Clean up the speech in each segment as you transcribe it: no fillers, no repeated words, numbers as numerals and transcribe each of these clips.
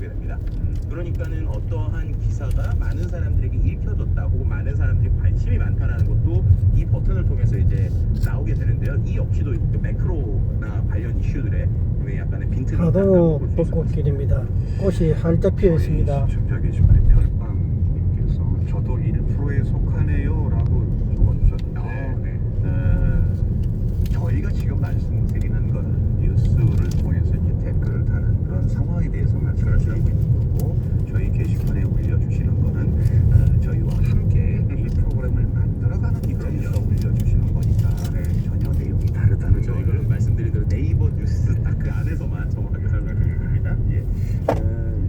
보게 됩니다. 그러니까는 어떠한 기사가 많은 사람들에게 읽혀졌다 혹은 많은 사람들이 관심이 많다라는 것도 이 버튼을 통해서 이제 나오게 되는데요. 이 역시도 매크로나 관련 이슈들의 약간의 빈틈이 하도 벚꽃길입니다. 꽃이 활짝 피어 있습니다. 시청자 게시판에 별빵님께서 저도 1%에 속하네요 라고 적어주셨는데 저희가 지금 말씀드리는 거는 뉴스를 통해서 이제 댓글을 다는 그런 상황에 대해서 말씀드리고 있는 거고, 저희 게시판에 올려주시는 거는 저희와 함께 이 프로그램을 만들어가는 입장에서 올려주시는 거니까 전혀 내용이 다르다는 저희가 점을 말씀드린 대로 네이버 뉴스 딱 그 안에서만 정확하게 설명드립니다. 예.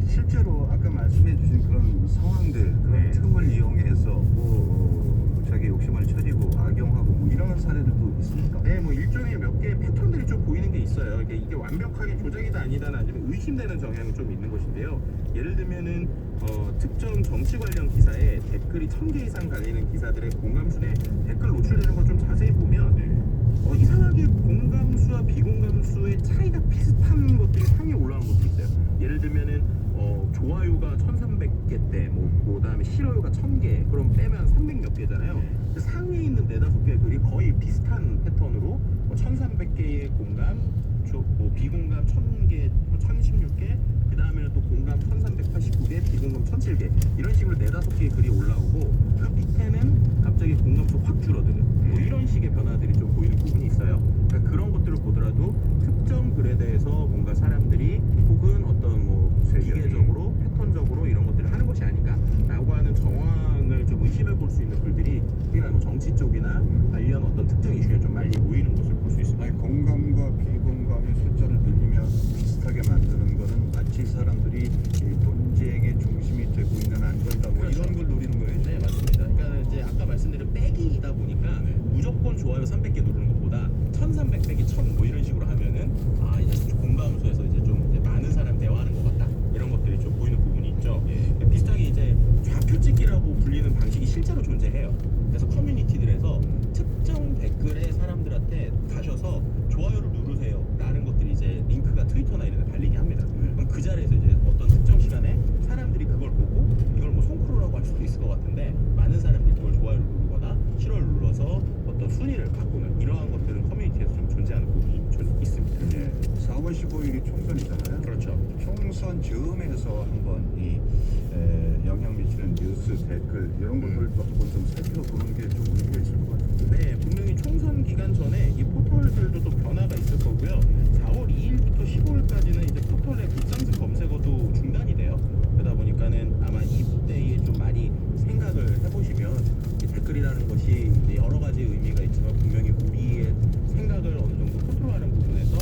실제로 아까 말씀해주신 그런 상황들, 그런 틈을 이용해서 자기 욕심을 처리고 악용하고 뭐 이런 사례들도 있습니까? 네, 뭐 일종의 몇 개의 패턴들이 좀 보이는 게 있어요. 이게 완벽하게 조작이다 아니다는 아니면 의심되는 경향이 좀 있는 것인데요. 예를 들면은 특정 정치 관련 기사에 댓글이 1000개 이상 달리는 기사들의 공감순에 댓글 노출되는 걸 좀 자세히 보면 이상하게 공감수와 비공감수의 차이가 비슷한 것들이 상위에 올라온 것도 있어요. 예를 들면은 좋아요가 1300개대, 그다음에 싫어요가 1000개, 그럼 빼면 300몇 개잖아요. 상위에 있는 4-5개의 글이 거의 비슷한 패턴으로 1300개의 공감, 비공감 1000개, 1016개, 그 다음에는 또 공감 1389개, 비공감 1007개, 이런 식으로 4-5개의 글이 올라오고, 그 밑에는 갑자기 공감수 확 줄어드는 이런 식의 변화들이 좀 보이는 부분이 있어요. 그러니까 그런 것들을 보더라도 특정 글에 대해서 뭔가 사람들이 혹은 어떤 기계적으로 패턴적으로 이런 것들을 하는 것이 아닌가라고 하는 정황을 좀 의심해 볼 수 있는 글들이 특히나 정치 쪽이나 관련 어떤 특정 이슈에 좀 많이 모이는 것을 볼 수 있습니다. 아니, 공감과 비공감의 숫자를 늘리면 비슷하게 만드는 거는 마치 사람들이 이 논쟁의 중심이 되고 있는 안건이다, 뭐 그렇죠. 이런 걸 노리는 거예요. 네, 맞습니다. 그러니까 이제 아까 말씀드린 빼기이다 보니까 무조건 좋아요 300개 누르는 것보다 1300 빼기 1000 뭐 이런 식으로 하면은 이제 공감수에서 이제 좀 이제 많은 사람 대화하는 것 같다, 이런 것들이 좀 보이는 부분이 있죠. 비슷하게 이제 좌표 찍기라고 불리는 방식이 실제로 존재해요. 그래서 커뮤니티들에서 특정 댓글에 사람들한테 가셔서 좋아요를 누르세요 라는 것들이 이제 링크가 트위터나 이런 데 달리게 합니다. 그럼 그 자리에서 이제 어떤 특정 시간에 사람들이 그걸 보고 이걸 뭐 손크로라고 할 수도 있을 것 같은데, 많은 사람들이 그걸 좋아요를 누르거나 싫어를 눌러서 어떤 순위를 바꾸는 이러한 것들은 커뮤니티에서 좀 존재하는 부분이 있습니다. 4월 15일이 총선이잖아요. 그렇죠. 총선 즈음에서 한번 이 영향 미치는 뉴스, 댓글 이런 것들도 한번 좀 살펴보는 게 좀 의미가 있을 것 같은데. 네, 분명히 총선 기간 전에 이 포털들도 또 변화가 있을 거고요. 4월 2일부터 15일까지는 이제 포털 내 빅상승 검색어도 중단이 돼요. 그러다 보니까는 아마 이때에 좀 많이 생각을 해보시면 이 댓글이라는 것이 이제 여러 가지 의미가 있지만 분명히 우리의 생각을 어느 정도 컨트롤하는 부분에서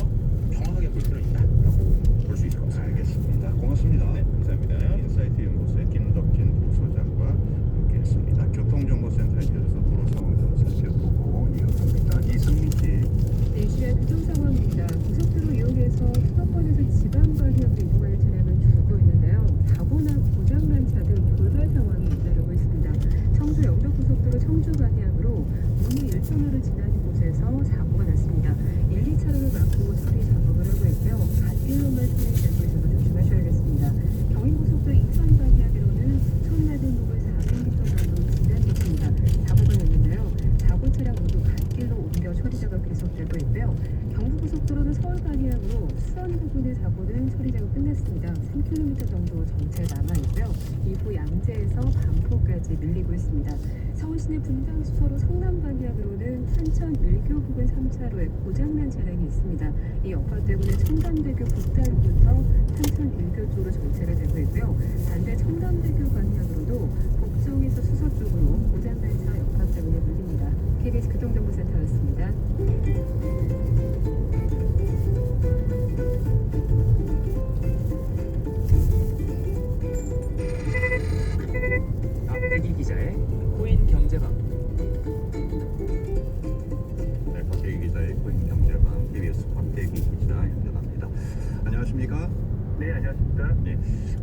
정확하게 볼 필요는 있다라고 볼 수 있을 것 같습니다. 알겠습니다. 고맙습니다. 네, 감사합니다. 인사이트 연구소의 김덕진 부소장과 함께했습니다. 교통정보센터에 이어서 도로 상황 좀 살펴보고 이어갑니다. 이승민 씨. 네, 이 시각 교통 상황입니다. 고속도로 이용해서 수도권에서 지방 방향으로 이동하는 차량은 줄고 있는데요. 사고나 고장난 차등 돌발 상황이 잇따르고 있습니다. 청주 영덕고속도로 청주 방향으로 문무 1터널을 지나는 곳에서 사고가 났습니다. 1, 2차로를 막고 처리 작업을 하고 있고요. 갓길로만 통행되고 있어서 조심하셔야겠습니다. 경인고속도로 인천 방향으로는 부천나들 부근 400m 정도 진행됐습니다. 사고가 났는데요. 사고 차량 모두 갓길로 옮겨 처리 작업 계속되고 있고요. 경부고속도로는 서울 방향으로 수원 부근의 사고는 처리 작업 끝났습니다. 3km 정도 정체 남아 있고요. 이후 양재에서 반포까지 밀리고 있습니다. 서울시내 분당 수서로 성남 방향으로는 산천 일교 부근 3차로에 고장난 차량이 있습니다. 이 여파 때문에 청담대교 북단부터 산천 일교 쪽으로 정체가 되고 있고요. 반대 청담대교 방향으로도 북쪽에서 수서 쪽으로 고장난 차 여파 때문에 밀립니다. KBS 교통정보센터였습니다. 박대기 기자의 코인 경제방. 네, 박대기 기자의 코인 경제방 KBS 박대기 기자 연결합니다. 안녕하십니까? 네, 안녕하십니까. 네,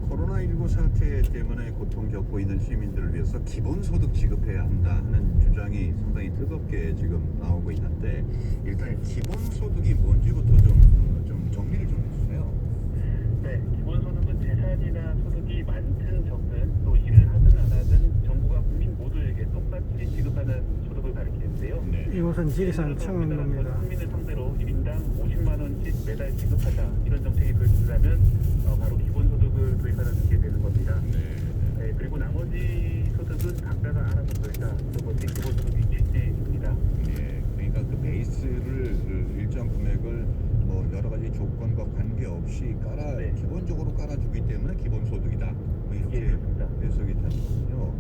코로나19 사태 때문에 고통 겪고 있는 시민들을 위해서 기본소득 지급해야 한다 하는 주장이 상당히 뜨겁게 지금 나오고 있는데, 일단 기본소득이 뭔지부터 좀 정리를 좀 해주세요. 네, 기본소득은 재산이나 부산 지리산 청년로입니다. 국민을 상대로 1인당 50만 원씩 매달 지급하자 이런 정책이 도입되려면 바로 기본소득을 도입하는 게 되는 겁니다. 네, 그리고 나머지 소득은 각자가 알아서 벌자 이런 것이 기본소득 일지입니다. 예, 그러니까 그 베이스를 일정 금액을 뭐 여러 가지 조건과 관계없이 네. 기본적으로 깔아주기 때문에 기본소득이다. 뭐 이렇게 예, 그렇습니다. 해석이 되는 거군요.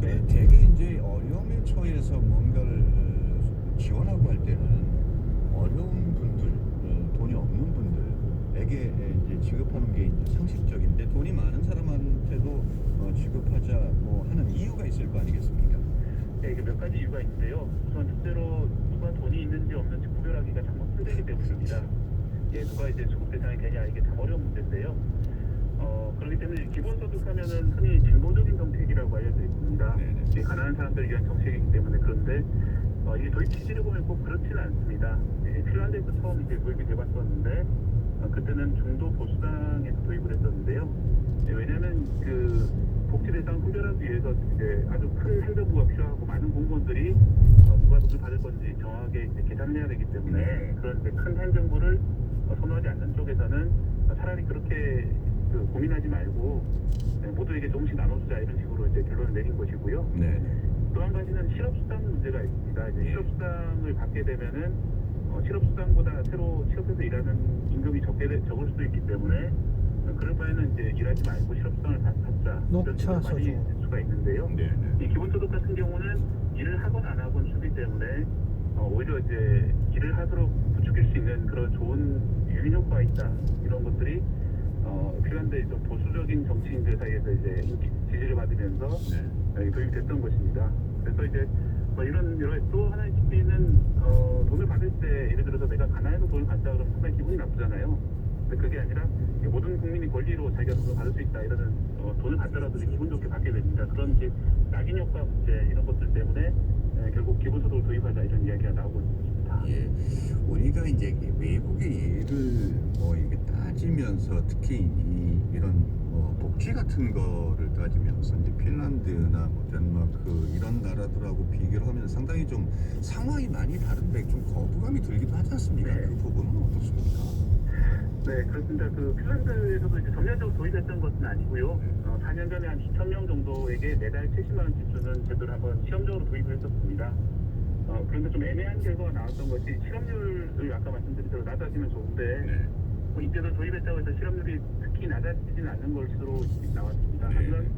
네. 근데 대개 이제 어려움에 처해서 뭔가를 지원하고 할 때는 어려운 분들, 돈이 없는 분들에게 이제 지급하는 게 이제 상식적인데 돈이 많은 사람한테도 지급하자 뭐 하는 이유가 있을 거 아니겠습니까? 네, 이게 몇 가지 이유가 있는데요. 우선 첫째로 누가 돈이 있는지 없는지 구별하기가 정말 힘들기 때문입니다. 예, 누가 이제 수급 대상이 되냐 이게 참 어려운 문제인데요. 그렇기 때문에 기본소득 하면은 흔히 진보적인 정책이라고 알려져 있습니다. 네네. 예, 가난한 사람들을 위한 정책이기 때문에 그런데 이게 도입 취지를 보면 꼭 그렇지는 않습니다. 예, 핀란드에서 처음 이제 도입이 돼봤었는데 그때는 중도 보수당에서 도입을 했었는데요. 예, 왜냐하면 그 복지 대상 선별하기 위해서 이제 아주 큰 행정부가 필요하고 많은 공무원들이 누가 돈을 받을 건지 정확하게 이제 계산을 해야 되기 때문에 그런 이제 큰 행정부를 선호하지 않는 쪽에서는 차라리 그렇게 고민하지 말고 모두에게 조금씩 나눠주자 이런 식으로 이제 결론을 내린 것이고요. 네. 또 한 가지는 실업수당 문제가 있습니다. 이제 실업수당을 받게 되면은 실업수당보다 새로 취업해서 일하는 임금이 적을 수도 있기 때문에 그럴 바에는 이제 일하지 말고 실업수당을 받자 녹차 이런 말이 소주. 있을 수가 있는데요. 네. 이 기본소득 같은 경우는 일을 하건 안 하건 주기 때문에 오히려 이제 일을 하도록 부추길 수 있는 그런 좋은 유인 효과가 있다 이런 것들이 핀란드의 좀 보수적인 정치인들 사이에서 이제 지지를 받으면서 도입됐던 것입니다. 그래서 이제 뭐 이런 여러 또 하나의 측면은 돈을 받을 때 예를 들어서 내가 가난해서 돈을 받자 그러면 상당히 기분이 나쁘잖아요. 근데 그게 아니라 모든 국민이 권리로 자기가 돈을 받을 수 있다 이러는 돈을 받더라도 기분 좋게 받게 됩니다. 그런 이제 낙인 효과 문제 이런 것들 때문에 결국 기본소득을 도입하자 이런 이야기가 나오고 있습니다. 예, 우리가 이제 외국의 예를 뭐 이게 따지면서 특히 이런 뭐 복지 같은 거를 따지면서 이제 핀란드나 뭐 덴마크 이런 나라들하고 비교를 하면 상당히 좀 상황이 많이 다른데 좀 거부감이 들기도 하지 않습니까? 네. 그 부분은 어떻습니까? 네, 그렇습니다. 그 핀란드에서도 이제 전면적으로 도입했던 것은 아니고요. 4년 전에 한 2,000명 정도에게 매달 70만 원씩 주는 제도를 한번 시험적으로 도입을 했었습니다. 그런데 좀 애매한 결과가 나왔던 것이 실업률을 아까 말씀드린 대로 낮아지면 좋은데 뭐 이때도 도입했다고 해서 실업률이 특히 낮아지지는 않는 것으로 나왔습니다. 하지만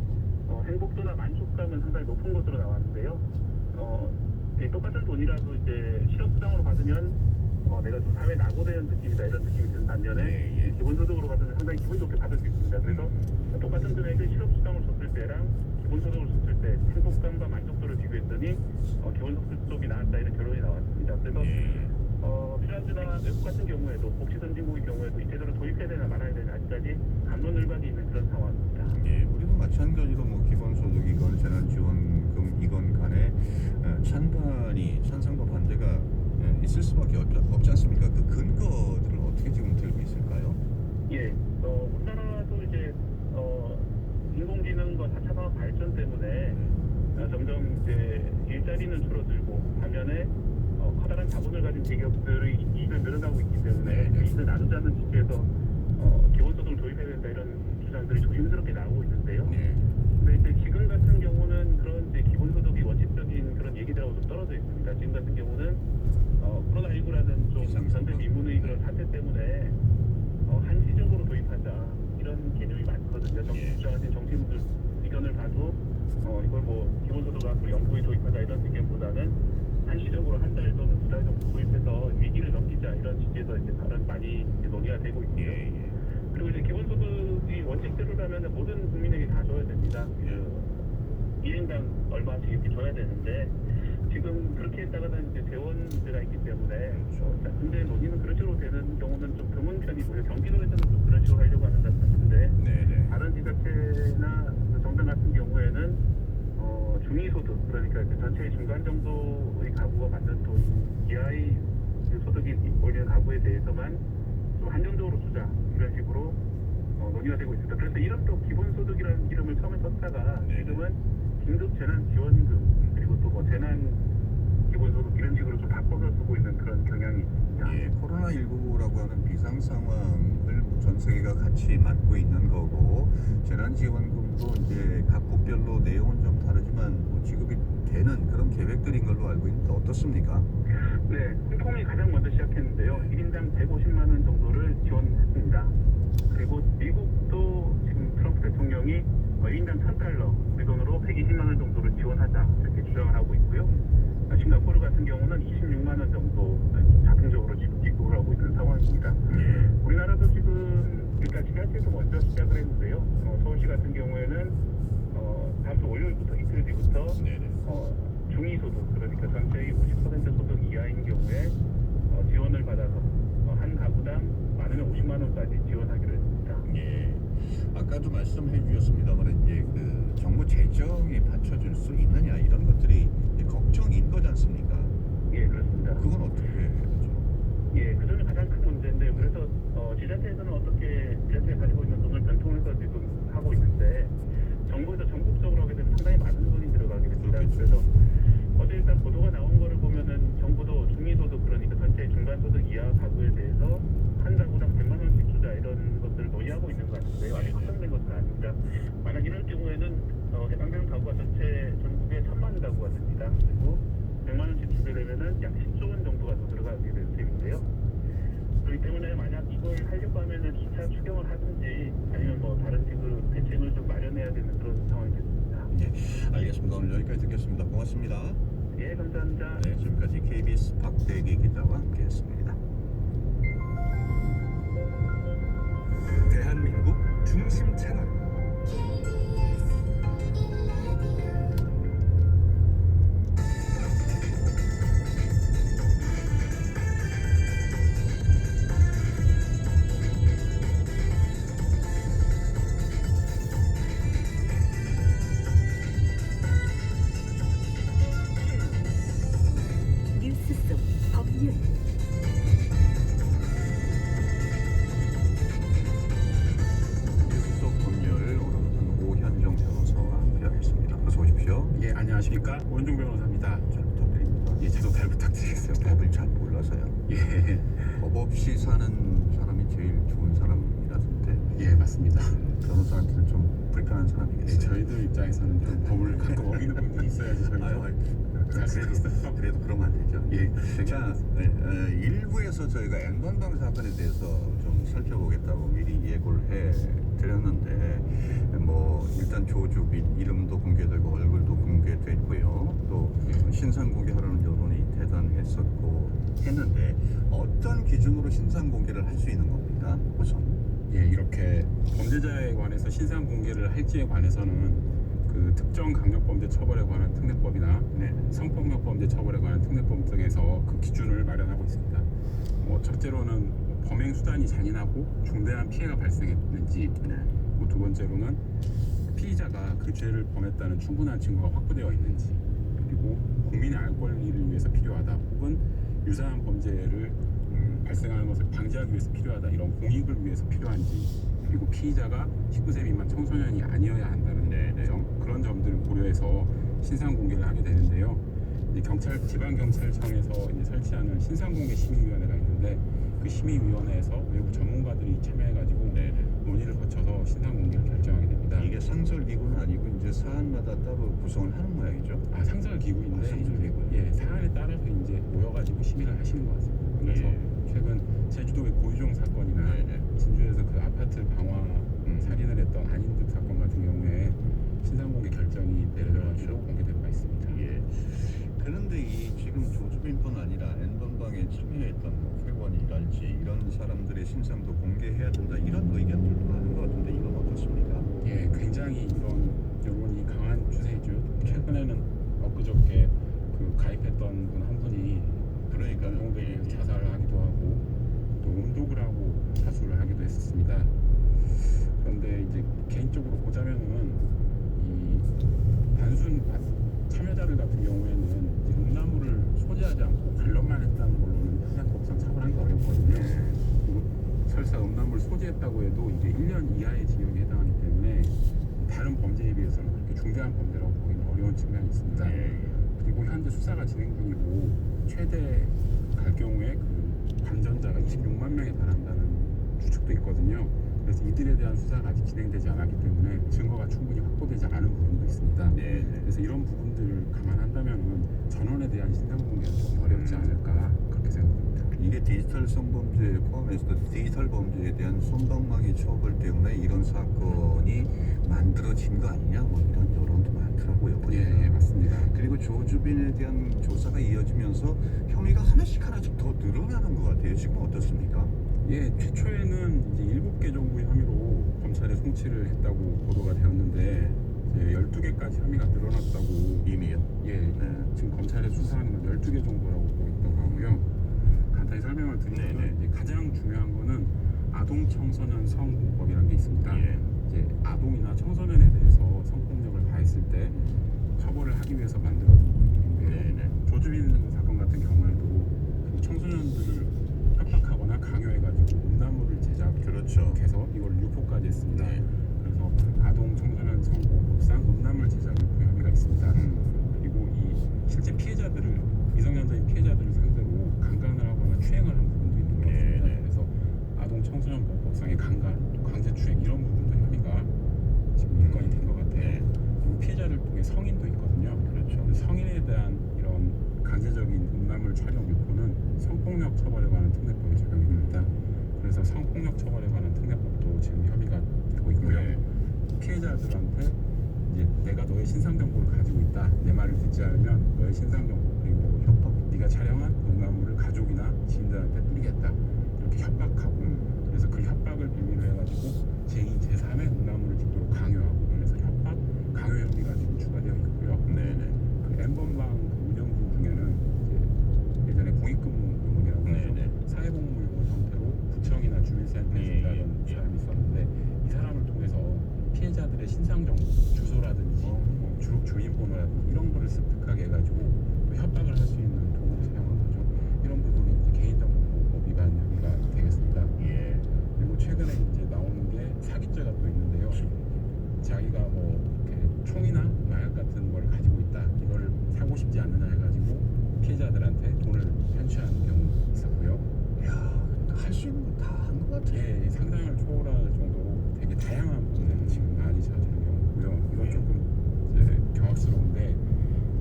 행복도나 만족감은 상당히 높은 것으로 나왔는데요. 똑같은 돈이라도 이제 실업수당으로 받으면 내가 좀 사회에 낙오되는 느낌이다 이런 느낌이 드는 반면에 기본소득으로 받으면 상당히 기분 좋게 받을 수 있습니다. 그래서 똑같은 금액을 실업수당을 줬을 때랑 기본소득을 줬을 때 행복감과 만족도를 비교했더니 기본소득 쪽이 나왔다 이런 결론이 나왔습니다. 그래서 핀란드나 외국 같은 경우에도 복지 선진국의 경우에도 이 제도를 도입해야 되나 말아야 되나 아직까지 갑론을박이 있는 그런 상황입니다. 예, 우리도 마찬가지로 뭐 기본소득이건 재난지원금이건 간에 찬성과 반대가 있을 수밖에 없지 않습니까? 그 근거들을 어떻게 지금 들고 있을까요? 예, 우리나라도 이제 인공지능과 4차 산업 발전 때문에 점점 이제 일자리는 줄어들고 반면에 커다란 자본을 가진 대기업들의 이익을 늘어나고 있기 때문에 그 이익을 나누자는 취지에서 기본소득을 도입해야 된다 이런 주장들이 조심스럽게 나오고 있는데요. 근데 이제 지금 같은 경우는 그런 이제 기본소득이 원칙적인 그런 얘기들하고 좀 떨어져 있습니다. 지금 같은 경우는 코로나19라는 좀 전대미문의 그런 사태 때문에 한시적으로 도입하자 이런 개념이 많거든요. 주장하신 정치인들 의견을 봐도 이걸 뭐 기본소득 앞으로 영구히 도입하자 이런 의견보다는 한시적으로 한 달 또는 2달 정도 도입해서 위기를 넘기자 이런 취지에서 이제 다른 많이 논의가 되고 있고요. 그리고 이제 기본소득이 원칙대로라면 모든 국민에게 다 줘야 됩니다. 1인당 얼마씩 이렇게 줘야 되는데 지금 그렇게 했다가는 이제 재원 문제가 있기 때문에 근데 논의는 그런 식으로 되는 경우는 좀 드문 편이고요. 경기도에서는 좀 그런 식으로 하려고 하는 것 같은데 다른 지자체나 정당 같은 경우에는 중위소득 그러니까 전체의 중간 정도의 가구가 받는 돈 이하의 소득이 올리는 가구에 대해서만 좀 한정적으로 주자 이런 식으로 논의가 되고 있습니다. 그래서 이런 또 기본소득이라는 이름을 처음에 썼다가 지금은 긴급재난지원금 그리고 또 뭐 재난 기본소득 이런 식으로 좀 바꿔서 쓰고 있는 그런 경향이 있습니다. 예, 코로나19라고 하는 비상 상황을 전 세계가 같이 맞고 있는 거고 재난지원금도 이제 각국별로 내용은 좀 다르지만 뭐 지급이 되는 그런 계획들인 걸로 알고 있는데 어떻습니까? 네, 홍콩이 가장 먼저 시작했는데요. 1인당 150만 원 정도를 지원했습니다. 그리고 미국도 지금 트럼프 대통령이 1인당 $1,000, 우리 돈으로 120만 원 정도를 지원하자 이렇게 주장을 하고 있고요. 싱가포르 같은 경우는 26만 원 정도 자동적으로 지급을 하고 있는 상황입니다. 우리나라도 지금 일단 지자체에서 먼저 시작을 했는데요. 서울시 같은 경우에는 다음 주 월요일부터 이틀 뒤부터 중위소득 그러니까 전체의 50% 소득 이하인 경우에 지원을 받아서 한 가구당 많으면 50만 원까지 지원하기로 했습니다. 예. 아까도 말씀해 주셨습니다만 이제 그 정부 재정이 받쳐줄 수 있느냐 이런 것들이 이제 걱정인 거지 않습니까? 예, 그렇습니다. 그건 어떻게 하죠? 예, 그 점이 가장 큰 문제인데요. 그래서 지자체에서는 어떻게 지자체가 가지고 있는 돈을 변통해서 지금 하고 있는데 정부에서 전국적으로 하게 되면 상당히 많은 돈이 들어가게 됩니다. 그래서 어제 일단 보도가 나온 거를 보면은 정부도 중위소득 그러니까 전체 중간소득 이하 가구에 대해서 한 가구당 100만 원씩 주자 이런 것들을 논의하고 있는 것 같은데 아직 확정된 것은 아닙니다. 만약 이럴 경우에는 해당 가구가 전체 전국에 1,000만 원 가구가 됩니다. 그리고 100만 원씩 주게 되면은 약 10조 원 정도가 더 들어가게 될 셈인데요. 그렇기 때문에 만약 이걸 하려고 하면은 2차 추경을 하든지 아니면 뭐 다른 식으로 대책을 좀 마련해야 되는 그런 상황이 됐습니다. 예, 알겠습니다. 오늘 여기까지 듣겠습니다. 고맙습니다. 예, 감사합니다. 네, 지금까지 KBS 박대기 기자와 함께했습니다. 대한민국 중심 채널 뉴스 속 법률 뉴스 속 법률 오늘은 오현정 변호사와 함께하겠습니다. 어서 오십시오. 예, 안녕하십니까. 원종 변호사입니다. 잘 부탁드립니다. 예, 저도 잘 부탁드리겠습니다. 법을 잘 몰라서요. 예, 법 없이 사는 사람이 제일 좋은 사람이라던데 예, 맞습니다. 변호사한테는 좀 불편한 예, 사람이겠어요. 저희들 입장에서는 좀 법을 가끔 어기는 분들이 있어야지 저희가 살수 있어요. 그래도 그러면 안 되죠. 예, 자, 일부에서 저희가 N번방 사건에 대해서 좀 살펴보겠다고 미리 예고를 해드렸는데 뭐 일단 조주빈 이름도 공개되고 얼굴도 공개됐고요. 또 신상 공개하려는 여론이 대단했었고 했는데 어떤 기준으로 신상 공개를 할 수 있는 겁니까? 우선 예, 이렇게 범죄자에 관해서 신상 공개를 할지에 관해서는 그 특정 강력범죄 처벌에 관한 특례법이나 성폭력 범죄 처벌에 관한 특례법 등에서 그 기준을 마련하고 있습니다. 첫째로는 범행 수단이 잔인하고 중대한 피해가 발생했는지, 두 번째로는 피의자가 그 죄를 범했다는 충분한 증거가 확보되어 있는지, 그리고 국민의 알 권리를 위해서 필요하다 혹은 유사한 범죄를 발생하는 것을 방지하기 위해서 필요하다 이런 공익을 위해서 필요한지, 그리고 피의자가 19세 미만 청소년이 아니어야 한다는 점, 그런 점들을 고려해서 신상 공개를 하게 되는데요. 이제 지방경찰청에서 이제 설치하는 신상공개 심의위원회가 있는데 그 심의위원회에서 외부 전문가들이 참여해가지고 논의를 거쳐서 신상공개를 결정하게 됩니다. 이게 상설기구는 아니고 이제 사안마다 따로 구성을 하는 모양이죠. 상설기구인데 상설기구요? 예, 사안에 따라서 이제 모여가지고 심의를 하시는 것 같습니다. 그래서 최근 제주도의 고유종 사건이나 진주에서 그 아파트 방화 살인을 했던 안인득 사건 같은 경우에 신상공개 결정이 내려져가지고 공개된 바 있습니다. 예. 그런데 이 지금 조주빈뿐 아니라 N번방에 참여했던 뭐 회원이랄지 이런 사람들의 신상도 공개해야 된다 이런 의견들도 많은 것 같은데 이건 어떻습니까? 예, 굉장히 이런 여론이 강한 추세이죠. 최근에는 엊그저께 그 가입했던 분 한 분이 그러니까 연동되게 자살을 하기도 하고 또 음독을 하고 자수를 하기도 했었습니다. 그런데 이제 개인적으로 보자면은 이 단순 참여자들 같은 경우에는 이제 음란물을 소지하지 않고 관련만 했다는 걸로는 형사법상 처벌하기가 어렵거든요. 그리고 설사 음란물 소지했다고 해도 이게 1년 이하의 징역에 해당하기 때문에 다른 범죄에 비해서는 그렇게 중대한 범죄라고 보기는 어려운 측면이 있습니다. 그리고 현재 수사가 진행 중이고 최대 갈 경우에 그 관전자가 26만 명에 달한다는 추측도 있거든요. 그래서 이들에 대한 수사가 아직 진행되지 않았기 때문에 증거가 충분히 확보되지 않은 부분도 있습니다. 네. 그래서 이런 부분들을 감안한다면 전원에 대한 신상 공개는 좀 어렵지 않을까 그렇게 생각합니다. 이게 디지털 성범죄에 포함해서 디지털 범죄에 대한 솜방망이 처벌 때문에 이런 사건이 만들어진 거 아니냐 뭐 이런 여론도 많더라고요. 보니까. 예, 맞습니다. 그리고 조주빈에 대한 조사가 이어지면서 혐의가 하나씩 더 늘어나는 것 같아요. 지금 어떻습니까? 예, 최초에는 이제 7개 정도의 혐의로 검찰에 송치를 했다고 보도가 되었는데 이제 12개까지 혐의가 늘어났다고 이미요? 예, 네. 지금 검찰에 수사하는 건 12개 정도라고 보고 있다고 하고요. 간단히 설명을 드리면 네네. 이제 가장 중요한 거는 아동 청소년 성보호법이라는 게 있습니다. 예. 이제 아동이나 청소년에 대해서 성폭력을 가했을 때 처벌을 하기 위해서 만들어진 법인데요. 네네. 조주빈 사건 같은 경우에도 그 청소년들을 협박하거나 강요해가지고 음란물을 그렇죠. 제작해서 이걸 유포까지 했습니다. 네. 그래서 아동 청소년 성보호법상 음란물 제작 유포 혐의가 있습니다. 그리고 이 실제 피해자들을 미성년자인 피해자들을 상대로 강간을 하거나 추행을 한 부분도 있는 것 같습니다. 네. 그래서 아동 청소년 보호법상의 강간, 또 강제 추행 이런 부분도 혐의가 지금 입건이 된 것 같아요. 네. 그리고 피해자들 중에 성인도 있거든요. 그렇죠. 성인에 대한 이런 강제적인 음란물 촬영 유포는 성폭력 처벌에 관한 특례법이 적용이 됩니다. 그래서 성폭력 처벌에 관한 특례법도 지금 혐의가 되고 있고요. 네. 피해자들한테 이제 내가 너의 신상 정보를 가지고 있다. 내 말을 듣지 않으면 너의 신상 정보 그리고 협박, 네가 촬영한 음란물을 가족이나 지인들한테 뿌리겠다. 이렇게 협박하고 그래서 그 협박을 빌미로 해가지고 제2, 제3의 음란물을 찍도록 강요하고 그래서 협박, 강요 혐의가 지금 추가되어 있고요. 네네. 그 N번방 그 운영진 중에는 이제 예전에 공익근무 요원이라고 해서 네네. 사회복무 요원 형태로 구청이나 주민센터에 예, 일하는 예. 사람이 있었는데 이 사람을 통해서 피해자들의 신상 정보, 주소라든지 뭐 주민번호라든지 이런 거를 습득하게 해가지고 또 협박을 할 수 있는 도구를 사용한 거죠. 이런 부분이 이제 개인정보보호법 위반 혐의가 되겠습니다. 예. 그리고 최근에 이제 나오는 게 사기죄가 또 있는데요. 자기가 뭐 이렇게 총이나 마약 같은 걸 가지고 있다. 이걸 사고 싶지 않느냐 해가지고 피해자들한테 돈을 편취하는 경우 있었고요. 야, 할 수 있는 거 다 한 것 같아요. 예, 상상을 초월할 정도로 되게 다양한 범죄를 지금 많이 저지르는 경우고요. 이건 조금 이제 경악스러운데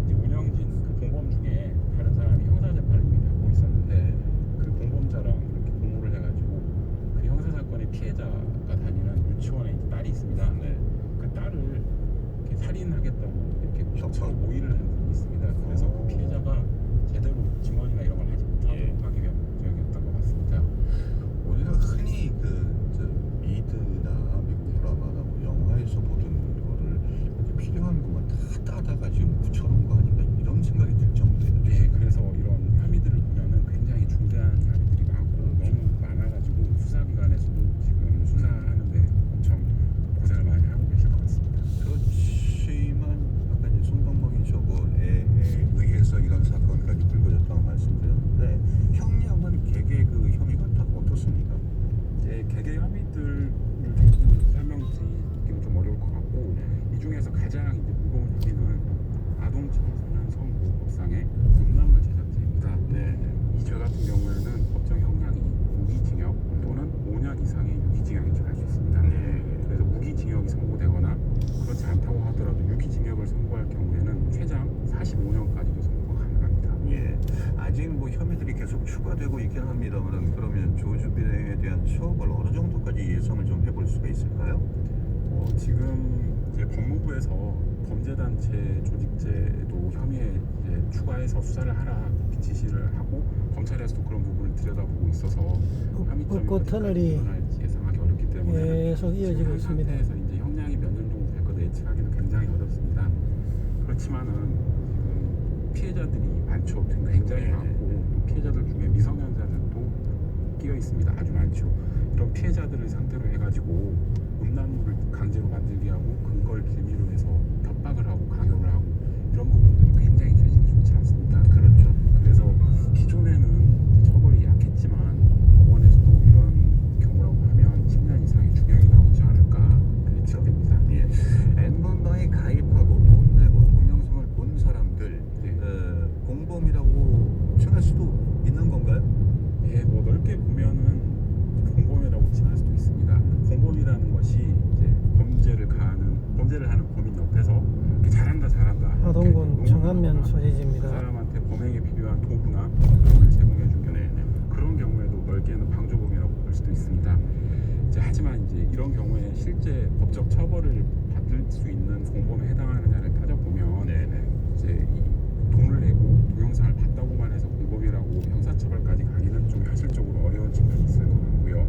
이제 운영진 그 공범 중에 다른 사람이 형사 재판을 이미 받고 있었는데 그 공범자랑 이렇게 공모를 해가지고 그 형사 사건의 피해자가 다니는 유치원에 이제 딸이 있습니다. 네. 그 딸을 이렇게 살인하겠다고 이렇게 협박. 모의를 한 분이 있습니다. 그래서 그 피해자가 제대로 증언이나 이런 걸 하지 못하도록 예. 하기 위한 목적이었던 것 같습니다. 우리가 흔히 미드나 미국 드라마나 뭐 영화에서 보던 거를 이렇게 필요한 것만 다 따다가 지금 붙여놓은 거 아닌가 이런 생각이 들 정도예요. 네, 그래서 이런 혐의들을 보면은 굉장히 중대한 혐의들이 많고 너무 많아가지고 수사기관에서도 지금 수사하는데 엄청 고생을 많이 하고 계실 것 같습니다. 그렇지만 아까 이제 손방망이 저거에 의해서 이런 사건까지 불거졌다고 말씀드렸는데 형량은 개개 그 혐의가 다 어떻습니까? 이제 개개 혐의들을 전부 설명드리기는 좀 어려울 것 같고 이 중에서 가장 이제 무거운 혐의는 아동 청소년 성보호법상의 음란물 제작죄입니다. 네. 이 죄 같은 경우에는 법정 형량이 무기징역 또는 5년 이상의 유기징역에 처할 수 있습니다. 네. 그래서 무기징역이 선고되거나 그렇지 않다고 하더라도 유기징역을 선고할 경우에는 최장 45년까지도 선고가 가능합니다. 예. 아직 뭐 혐의들이 계속 추가되고 있긴 합니다만 그러면 조주빈에 대한 처벌 어느 정도까지 예상을 좀 해볼 수가 있을까요? 지금 이제 법무부에서 범죄단체 조직죄도 혐의에 이제 추가해서 수사를 하라 이렇게 지시를 하고 검찰에서도 그런 부분을 들여다보고 있어서 혐의점이 벚꽃 터널이 일어날지 예상하기 어렵기 때문에 계속 이어지고 지금 있습니다. 상태에서 이제 형량이 몇 년 정도 될 거다 예측하기는 굉장히 어렵습니다. 그렇지만은 지금 피해자들이 많죠. 굉장히 많고 또 피해자들 중에 미성년자들도 끼어 있습니다. 아주 많죠. 이런 피해자들을 상대로 해가지고 음란물을 강제로 만들게 하고 그걸 빌미로 해서 협박을 하고 강요를 하고 이런 부분들은 굉장히 죄질이 좋지 않습니다. 그렇죠. 그래서 기존에는 처벌이 약했지만 법원에서도 이런 경우라고 하면 10년 이상의 중형이 나오지 않을까 예측됩니다. 예. N번방에 가입하고 돈 내고 동영상을 본 사람들 네. 범죄를 하는 범인 옆에서 이렇게 잘한다 이렇게 하동군 응원하거나 청안면 그 소재지입니다. 사람한테 범행에 필요한 도구나 그런 제공해주는 그런 경우에도 넓게는 방조범이라고 볼 수도 있습니다. 하지만 이제 이런 경우에 실제 법적 처벌을 받을 수 있는 공범에 해당하느냐를 따져보면 이제 이 돈을 내고 동영상을 봤다고만 해서 공범이라고 형사처벌까지 가기는 좀 현실적으로 어려운 측면이 있을 것 같고요.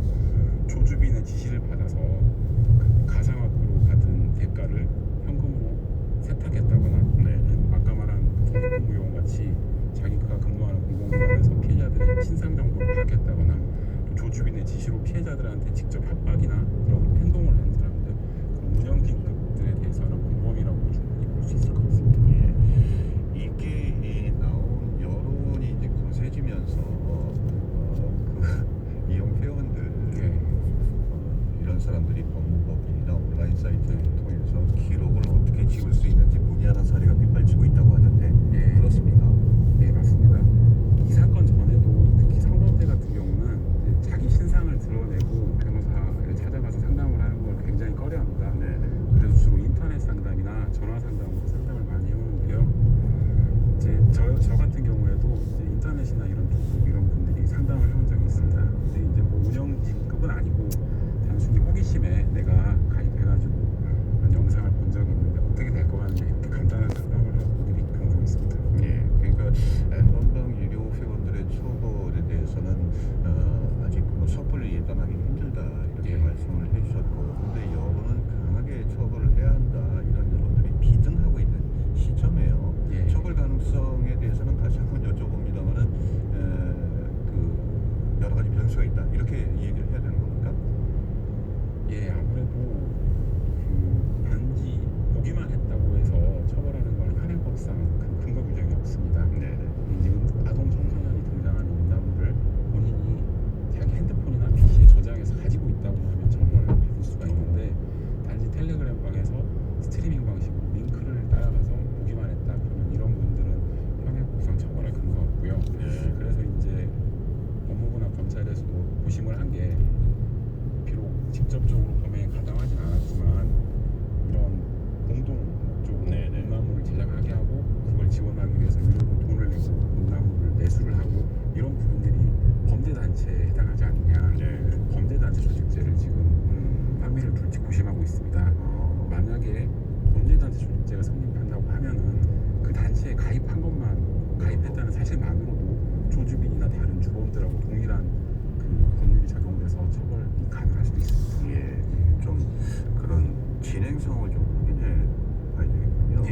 조주빈의 지시를 받아서 가상화폐로 받은 대가를 현금으로 세탁했다거나 아까 말한 성폭무용 같이 자기가 근무하는 공공기관에서 피해자들의 신상 정보를 파악했다거나 또 조주빈의 지시로 피해자들한테 직접 협박이나 이런 행동을 하는 사람들 그런 운영 긴급들에 대해서는 공범이라고 충분히 볼 수 있을 것 같습니다. 이게 나온 여론이 이제 거세지면서 그 이용 회원들 이런 사람들이 법무법인이나 온라인 사이트를 통해서 기록을 어떻게 지울 수 있는지 문의하는 사례가 빗발치고 있다고 하던데 그렇습니까? 네, 맞습니다. 이 사건 전에도 특히 성범죄 같은 경우는 이제 자기 신상을 드러내고 변호사를 찾아가서 상담을 하는 걸 굉장히 꺼려합니다. 그래서 주로 인터넷 상담이나 전화 상담으로 상담을 많이 해오는데요. 이제 저 같은 경우에도 이제 인터넷이나 이런 쪽 이런 분들이 상담을 해온 적이 있습니다. 근데 이제 뭐 운영진급은 아니고 단순히 호기심에 내가 가입해가지고 그런 영상을 본 적이 있는데 어떻게 될 것 같냐 이렇게 간단한 상담을 하는 분들이 종종 있습니다. 그러니까 N번방 유료 회원들의 처벌에 대해서는 아직 뭐 섣불리 예단하기 힘들다 이렇게 말씀을 해주셨고, 근데 여론은 강하게 처벌을 해야 한다 이런 여론들이 비등하고 있는 시점이에요. 처벌 가능성에 대해서는 다시 한번 여쭤봅니다만은 그 여러 가지 변수가 있다 이렇게 얘기를 해야 되는 겁니까? 아무래도 그 단지 보기만 했다고 해서 처벌하는 건 현행법상 그 근거 규정이 없습니다. 이제 아동 청소년이 등장하는 음란물을 본인이 자기 핸드폰이나 PC에 저장해서 가지고 있다고 하면 처벌을 받을 수가 있는데 단지 텔레그램 방에서 스트리밍 방식으로 링크를 따라가서 보기만 했다 그러면 이런 분들은 현행법상 처벌할 근거가 없고요. 그래서 이제 법무부나 검찰에서도 고심을 한 게 비록 직접적으로 범행에 가담하진 않았지만 이런 공동 목적으로 음란물을 제작하게 하고 그걸 지원하기 위해서 유료로 돈을 내고 음란물을 매수를 하고 이런 부분들이 범죄단체에 해당하지 않느냐. 범죄단체 조직죄를 지금 혐의를 둘지 고심하고 있습니다. 만약에 범죄단체 조직죄가 성립한다고 하면은 그 단체에 가입한 것만 가입했다는 사실만으로도 조주빈이나 다른 주범들하고 동일한 그 법률이 적용돼서 처벌이 가능할 수도 있습니다. 좀 그런 진행성을 좀 확인해 봐야 되겠군요.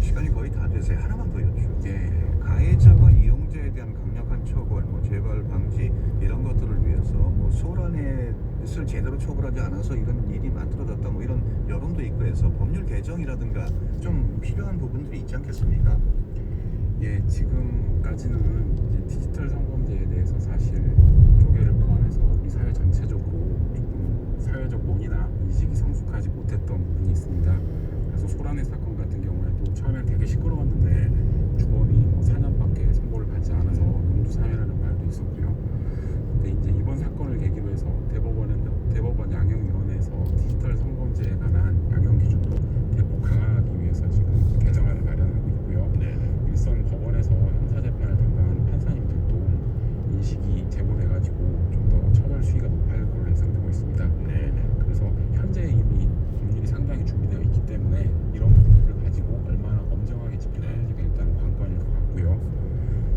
시간이 거의 다 돼서 하나만 더 여쭈죠. 가해자와 이용자에 대한 강력한 처벌, 뭐 재발 방지 이런 것들을 위해서 뭐 소란을 제대로 처벌하지 않아서 이런 일이 만들어졌다 뭐 이런 여론도 있고 해서 법률 개정이라든가 좀 필요한 부분들이 있지 않겠습니까? 지금까지는 이제 디지털 성범죄에 대해서 사실 조계를 포함해서 우리 사회 전체적으로 조금 사회적 논의나 인식이 성숙하지 못했던 부분이 있습니다. 그래서 소란의 사건 같은 경우에도 처음엔 되게 시끄러웠는데 주범이 뭐 4년밖에 선고를 받지 않아서 용두사면이라는 말도 있었고요. 근데 이제 이번 사건을 계기로 해서 대법원 양형위원회에서 디지털 성범죄에 관한 양형 기준도 대폭 강화하기 위해서 지금 개정안을 마련하고 있고요. 일선 법원에서 형사재판을 담당하는 판사님들도 인식이 제고돼가지고 좀 더 처벌 수위가 높을 걸로 예상되고 있습니다. 그래서 현재 이미 법률이 상당히 준비되어 있기 때문에 이런 부분들을 가지고 얼마나 엄정하게 집행하는지가 일단 관건일 것 같고요.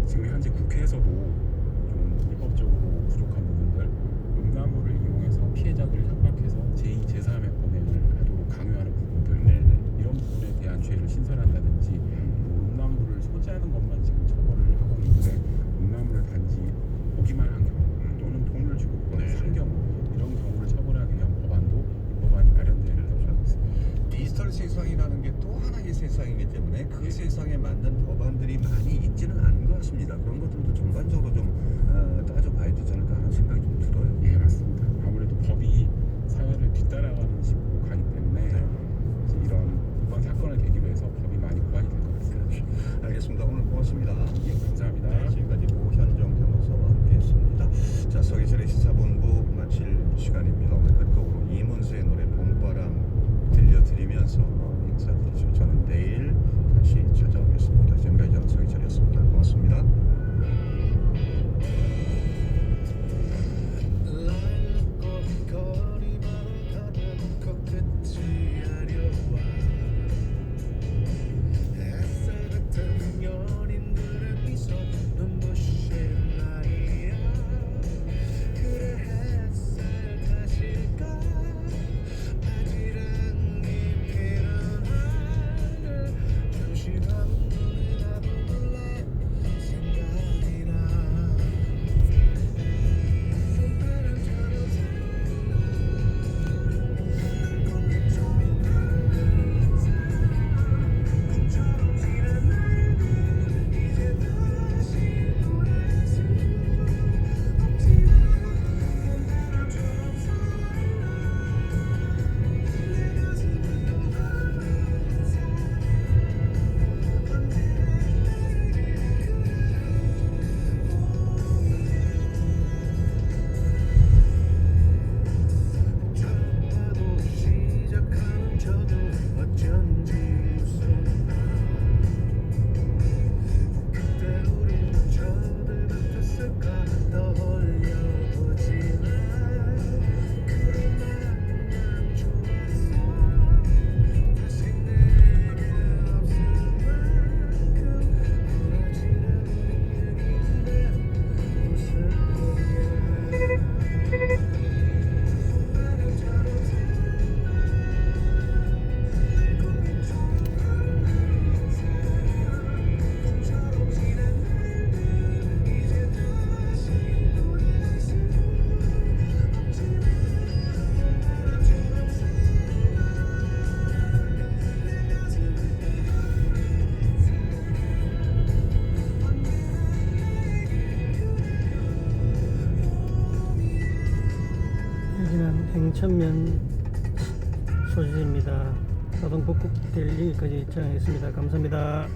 지금 현재 국회에서도 좀 입법적으로 부족한 부분들, 음란물을 이용해서 피해자들을 협박해서 제2, 제3의 범행을 하도록 강요하는 부분들, 이런 부분에 대한 죄를 신설한다든지 음란물을 소지하는 것만 지금 처벌을 하고 있는데 음란물을 단지 보기만 한 경우 또는 돈을 주고 산 경우 이런 경우를 처벌하기 위한 법안도 이 법안이 마련되어 있다고 알고 있습니다. 디지털 세상이라는 게 또 하나의 세상이기 때문에 그 세상에 맞는 법안들이 많이 있지는 않은 것 같습니다. 그런 것들도 전반적으로 좀 따져봐야 되지 않을까 하는 생각이 좀 들어요. 맞습니다. 아무래도 법이 사회를 뒤따라가는 식으로 가기 때문에 이제 이번 사건을 계기로 해서 법이 많이 보완이 될 것 같습니다. 알겠습니다. 오늘 고맙습니다. 감사합니다. 지금까지 오현정 변호사와 함께했습니다. 자, 서기철의 시사본부 마칠 시간입니다. 오늘 끝곡으로 이문세의 노래 봄바람 들려드리면서 올리면서 인사드리죠. 저는 내일 다시 찾아오겠습니다. 지금까지 저는 서희철이었습니다. 고맙습니다. 여기는 행천면 소지입니다. 자동 복구될 여기까지 촬영했습니다. 감사합니다.